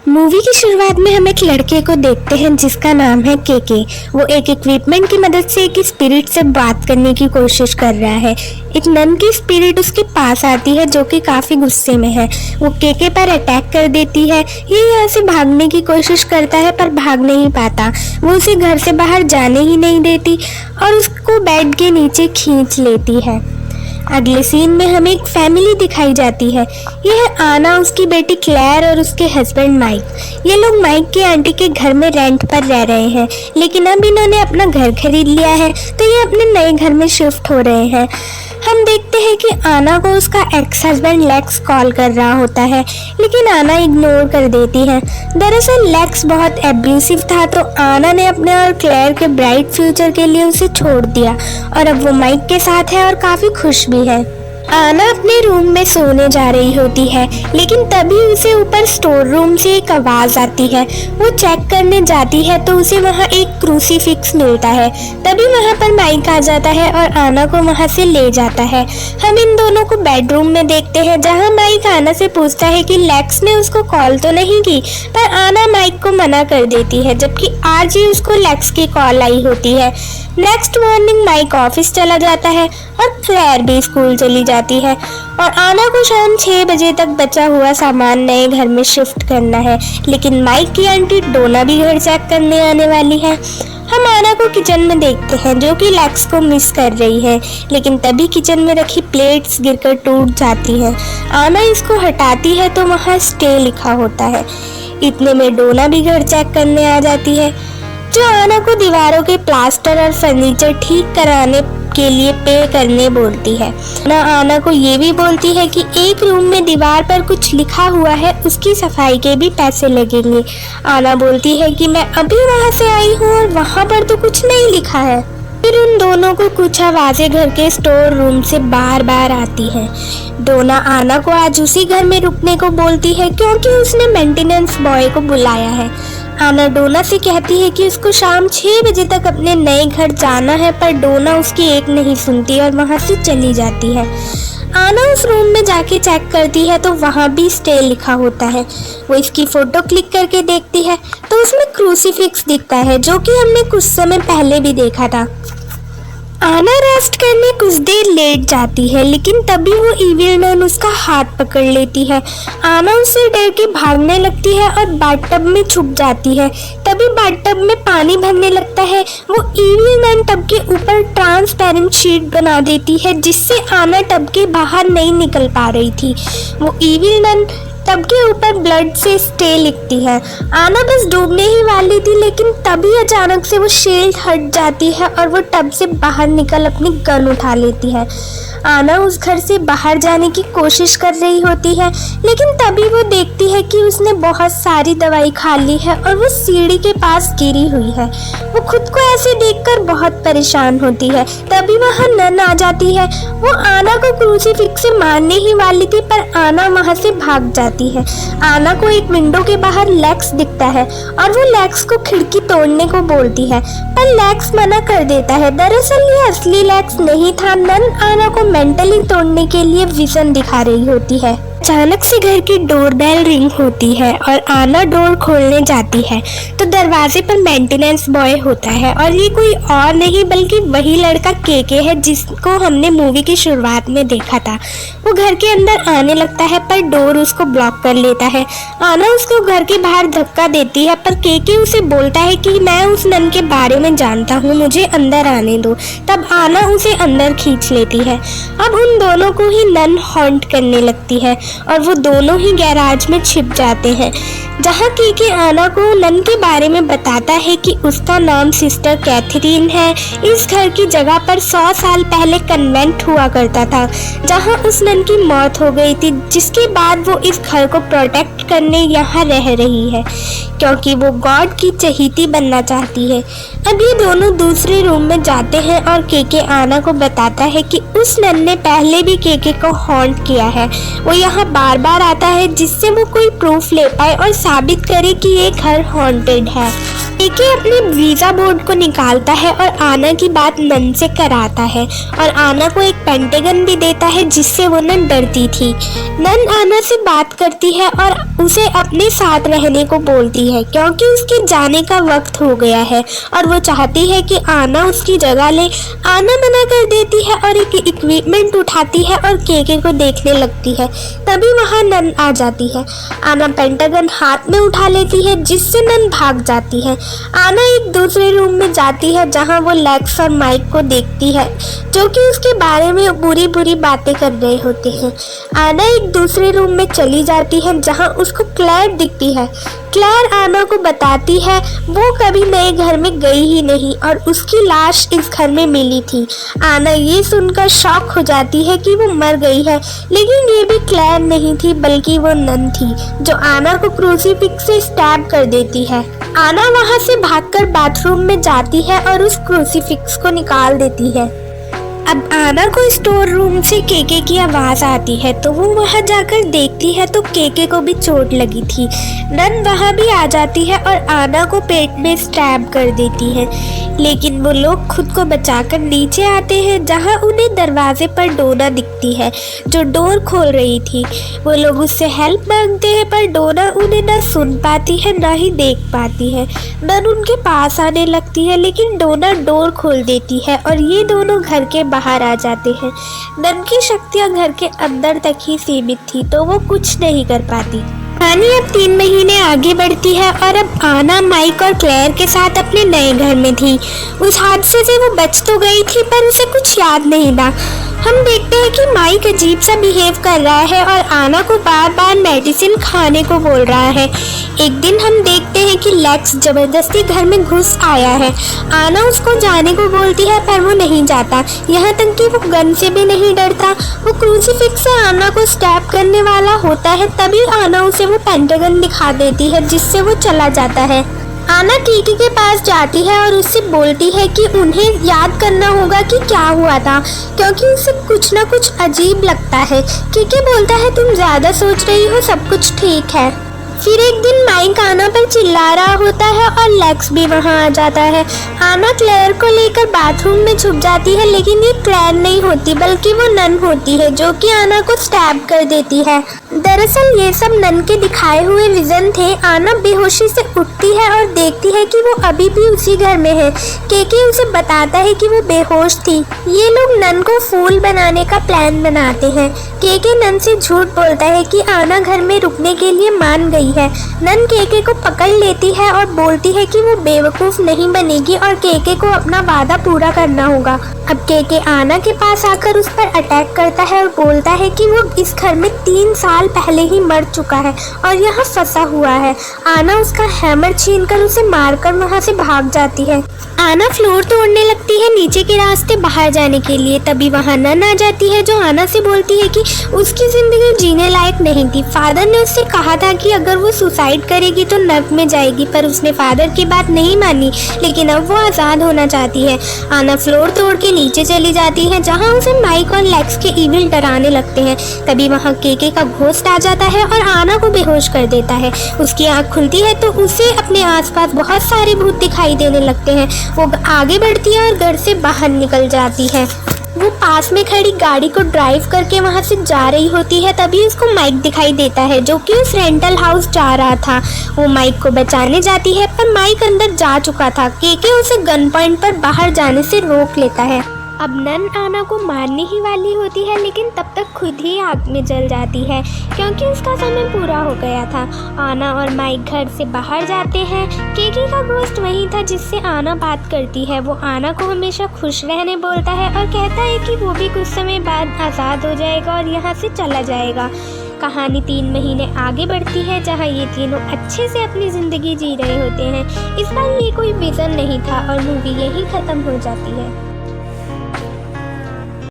Movie की शुरुआत में हम एक लड़के को देखते हैं जिसका नाम है केके। वो एक इक्विपमेंट की मदद से एक स्पिरिट से बात करने की कोशिश कर रहा है। एक नन की स्पिरिट उसके पास आती है जो कि काफ़ी गुस्से में है। वो केके पर अटैक कर देती है। ये यहाँ से भागने की कोशिश करता है पर भाग नहीं पाता। वो उसे घर से बाहर जाने ही नहीं देती और उसको बेड के नीचे खींच लेती है। अगले सीन में हमें एक फैमिली दिखाई जाती है। यह है आना, उसकी बेटी क्लेयर और उसके हस्बैंड माइक। ये लोग माइक की आंटी के घर में रेंट पर रह रहे हैं, लेकिन अब इन्होंने अपना घर खरीद लिया है तो ये अपने नए घर में शिफ्ट हो रहे हैं। हम देखते हैं कि आना को उसका एक्स हस्बैंड लेक्स कॉल कर रहा होता है, लेकिन आना इग्नोर कर देती है। दरअसल लेक्स बहुत एब्यूसिव था तो आना ने अपने और क्लेयर के ब्राइट फ्यूचर के लिए उसे छोड़ दिया और अब वो माइक के साथ है और काफ़ी खुश भी है। आना अपने रूम में सोने जा रही होती है, लेकिन तभी उसे ऊपर स्टोर रूम से एक आवाज़ आती है। वो चेक करने जाती है तो उसे वहाँ एक क्रूसीफिक्स मिलता है। तभी वहाँ पर माइक आ जाता है और आना को वहाँ से ले जाता है। हम इन दोनों को बेडरूम में देखते हैं जहाँ माइक आना से पूछता है कि लेक्स ने उसको कॉल तो नहीं की, पर आना माइक को मना कर देती है, जबकि आज ही उसको लेक्स की कॉल आई होती है। नेक्स्ट मॉर्निंग माइक ऑफिस चला जाता है और क्लेयर भी स्कूल चली जाती है और आना को शाम 6 बजे तक बचा हुआ सामान नए घर में शिफ्ट करना है, लेकिन माइक की आंटी डोना भी घर चेक करने आने वाली है। हम आना को किचन में देखते हैं जो कि लेक्स को मिस कर रही है, लेकिन तभी किचन में रखी प्लेट्स गिरकर टूट जाती हैं। आना इसको हटाती है तो वहाँ स्टे लिखा होता है। इतने में डोना भी घर चेक करने आ जाती है, जो आना को दीवारों के प्लास्टर और फर्नीचर ठीक कराने के लिए पे करने बोलती है। आना को ये भी बोलती है कि एक रूम में दीवार पर कुछ लिखा हुआ है, उसकी सफाई के भी पैसे लगेंगे। आना बोलती है कि मैं अभी वहाँ से आई हूँ और वहाँ पर तो कुछ नहीं लिखा है। फिर उन दोनों को कुछ आवाज़ें घर के स्टोर रूम से बार बार आती हैं। डोना आना को आज उसी घर में रुकने को बोलती है क्योंकि उसने मेंटेनेंस बॉय को बुलाया है। आना डोना से कहती है कि उसको शाम 6 बजे तक अपने नए घर जाना है, पर डोना उसकी एक नहीं सुनती और वहाँ से चली जाती है। आना उस रूम में जाके चेक करती है तो वहाँ भी स्टे लिखा होता है। वो इसकी फ़ोटो क्लिक करके देखती है तो उसमें क्रूसीफिक्स दिखता है जो कि हमने कुछ समय पहले भी देखा था। आना रेस्ट करने कुछ देर लेट जाती है, लेकिन तभी वो इविल नन उसका हाथ पकड़ लेती है। आना उससे डर के भागने लगती है और बाथटब में छुप जाती है। तभी बाथटब में पानी भरने लगता है। वो इविल नन टब के ऊपर ट्रांसपेरेंट शीट बना देती है जिससे आना टब के बाहर नहीं निकल पा रही थी। वो इविल नन टब के ऊपर ब्लड से स्टे लिखती है। आना बस डूबने ही वाली थी, लेकिन तभी अचानक से वो शील्ड हट जाती है और वो टब से बाहर निकल अपनी गन उठा लेती है। आना उस घर से बाहर जाने की कोशिश कर रही होती है, लेकिन तभी वो देखती है कि उसने बहुत सारी दवाई खा ली है और वो सीढ़ी के पास गिरी हुई है। वो खुद को ऐसे देखकर बहुत परेशान होती है। तभी वहाँ नन आ जाती है। वो आना को क्रूसीफिक्स से मारने ही वाली थी, पर आना वहाँ से भाग जाती है। आना को एक विंडो के बाहर लेक्स दिखता है और वो लेक्स को खिड़की तोड़ने को बोलती है, पर लेक्स मना कर देता है। दरअसल ये असली लेक्स नहीं था। नन आना को मेंटली तोड़ने के लिए विजन दिखा रही होती है। अचानक से घर की डोरबेल रिंग होती है और आना डोर खोलने जाती है तो दरवाजे पर मेंटेनेंस बॉय होता है और ये कोई और नहीं बल्कि वही लड़का केके है जिसको हमने मूवी की शुरुआत में देखा था। वो घर के अंदर आने लगता है पर डोर उसको ब्लॉक कर लेता है। आना उसको घर के बाहर धक्का देती है, पर केके उसे बोलता है कि मैं उस नन के बारे में जानता हूँ, मुझे अंदर आने दो। तब आना उसे अंदर खींच लेती है। अब उन दोनों को ही नन हॉन्ट करने लगती है और वो दोनों ही गैराज में छिप जाते हैं, जहाँ केके आना को नन के बारे में बताता है कि उसका नाम सिस्टर कैथरीन है। इस घर की जगह पर 100 साल पहले कन्वेंट हुआ करता था जहाँ उस नन की मौत हो गई थी, जिसके बाद वो इस घर को प्रोटेक्ट करने यहाँ रह रही है क्योंकि वो गॉड की चहेती बनना चाहती है। अब ये दोनों दूसरे रूम में जाते हैं और केके आना को बताता है कि उस नन ने पहले भी केके को हॉन्ट किया है। वो यहाँ बार बार आता है जिससे वो कोई प्रूफ ले पाए और साबित करे कि ये घर हॉन्टेड है। केके अपने वीजा बोर्ड को निकालता है और आना की बात नन से कराता है और आना को एक पेंटागन भी देता है जिससे वो नन डरती थी। नन आना से बात करती है और उसे अपने साथ रहने को बोलती है क्योंकि उसके जाने का वक्त हो गया है और वो चाहती है कि आना उसकी जगह ले। आना मना कर देती है और एक इक्विपमेंट उठाती है और केके को देखने लगती है। तभी वहाँ नन आ जाती है। आना पेंटागन हाथ में उठा लेती है जिससे नन भाग जाती है। आना एक दूसरे रूम में जाती है जहाँ वो लेक्स और माइक को देखती है जो कि उसके बारे में बुरी बुरी बातें कर रहे होते हैं। आना एक दूसरे रूम में चली जाती है जहाँ उसको क्लेयर दिखती है। क्लेयर आना को बताती है वो कभी नए घर में गई ही नहीं और उसकी लाश इस घर में मिली थी। आना ये सुनकर शॉक हो जाती है कि वो मर गई है, लेकिन ये भी क्लेयर नहीं थी बल्कि वो नन थी जो आना को क्रूसीफिक्स से स्टैब कर देती है। आना वहाँ से भागकर बाथरूम में जाती है और उस क्रूसीफिक्स को निकाल देती है। अब आना को स्टोर रूम से केके की आवाज़ आती है तो वो वहाँ जाकर देखती है तो केके को भी चोट लगी थी। नन वहाँ भी आ जाती है और आना को पेट में स्टैब कर देती है, लेकिन वो लोग खुद को बचाकर नीचे आते हैं जहाँ उन्हें दरवाजे पर डोना दिखती है जो डोर खोल रही थी। वो लोग उससे हेल्प मांगते हैं पर डोना उन्हें ना सुन पाती है ना ही देख पाती है। नन उनके पास आने लगती है लेकिन डोना डोर खोल देती है और ये दोनों घर के बाहर आ जाते हैं। नन की शक्तियाँ घर के अंदर तक ही सीमित थी तो वो कुछ नहीं कर पाती। कहानी अब 3 महीने आगे बढ़ती है और अब आना माइक और क्लेयर के साथ अपने नए घर में थी। उस हादसे से वो बच तो गई थी पर उसे कुछ याद नहीं था। हम देखते हैं कि माइक अजीब सा बिहेव कर रहा है और आना को बार बार मेडिसिन खाने को बोल रहा है। एक दिन हम देखते हैं कि लेक्स जबरदस्ती घर में घुस आया है। आना उसको जाने को बोलती है पर वो नहीं जाता, यहाँ तक कि वो गन से भी नहीं डरता। वो क्रूसीफिक्स से आना को स्टैब करने वाला होता है तभी आना उसे वो पेंटागन दिखा देती है जिससे वो चला जाता है। आना केके के पास जाती है और उससे बोलती है कि उन्हें याद करना होगा कि क्या हुआ था क्योंकि उसे कुछ ना कुछ अजीब लगता है। केके बोलता है तुम ज़्यादा सोच रही हो, सब कुछ ठीक है। फिर एक दिन माइक आना पर चिल्ला रहा होता है और लेक्स भी वहाँ आ जाता है। आना क्लेयर को लेकर बाथरूम में छुप जाती है लेकिन ये क्लेयर नहीं होती बल्कि वो नन होती है जो कि आना को स्टैब कर देती है। दरअसल ये सब नन के दिखाए हुए विजन थे। आना बेहोशी से उठती है और देखती है कि वो अभी भी उसी घर में है। केके उसे बताता है कि वो बेहोश थी। ये लोग नन को फूल बनाने का प्लान बनाते हैं। केके नन से झूठ बोलता है कि आना घर में रुकने के लिए मान गई है। नन केके को पकड़ लेती है और बोलती है कि वो बेवकूफ़ नहीं बनेगी और केके को अपना वादा पूरा करना होगा। अब केके आना के पास आकर उस पर अटैक करता है और बोलता है कि वो इस घर में 3 साल पहले ही मर चुका है और यहाँ फंसा हुआ है। आना उसका हैमर छीनकर उसे मारकर वहाँ से भाग जाती है। आना फ्लोर तोड़ने लगती है नीचे के रास्ते बाहर जाने के लिए। तभी वहाँ नन आ जाती है जो आना से बोलती है कि उसकी ज़िंदगी जीने लायक नहीं थी। फादर ने उससे कहा था कि अगर वो सुसाइड करेगी तो नर्क में जाएगी, पर उसने फादर की बात नहीं मानी, लेकिन अब वो आज़ाद होना चाहती है। आना फ्लोर तोड़ के नीचे चली जाती है जहाँ उसे माइक और लेक्स के इविल डराने लगते हैं। तभी वहाँ केके का घोस्ट आ जाता है और आना को बेहोश कर देता है। उसकी आँख खुलती है तो उसे अपने आसपास बहुत सारे भूत दिखाई देने लगते हैं। वो आगे बढ़ती है और घर से बाहर निकल जाती है। वो पास में खड़ी गाड़ी को ड्राइव करके वहाँ से जा रही होती है। तभी उसको माइक दिखाई देता है जो कि उस रेंटल हाउस जा रहा था। वो माइक को बचाने जाती है पर माइक अंदर जा चुका था। केके उसे गन पॉइंट पर बाहर जाने से रोक लेता है। अब नन आना को मारने ही वाली होती है लेकिन तब तक खुद ही आग में जल जाती है क्योंकि उसका समय पूरा हो गया था। आना और माइक घर से बाहर जाते हैं। केके का घोस्ट वही था जिससे आना बात करती है। वो आना को हमेशा खुश रहने बोलता है और कहता है कि वो भी कुछ समय बाद आज़ाद हो जाएगा और यहाँ से चला जाएगा। कहानी 3 महीने आगे बढ़ती है जहाँ ये तीनों अच्छे से अपनी ज़िंदगी जी रहे होते हैं। इस बार ये कोई विज़न नहीं था और मूवी यहीं ख़त्म हो जाती है।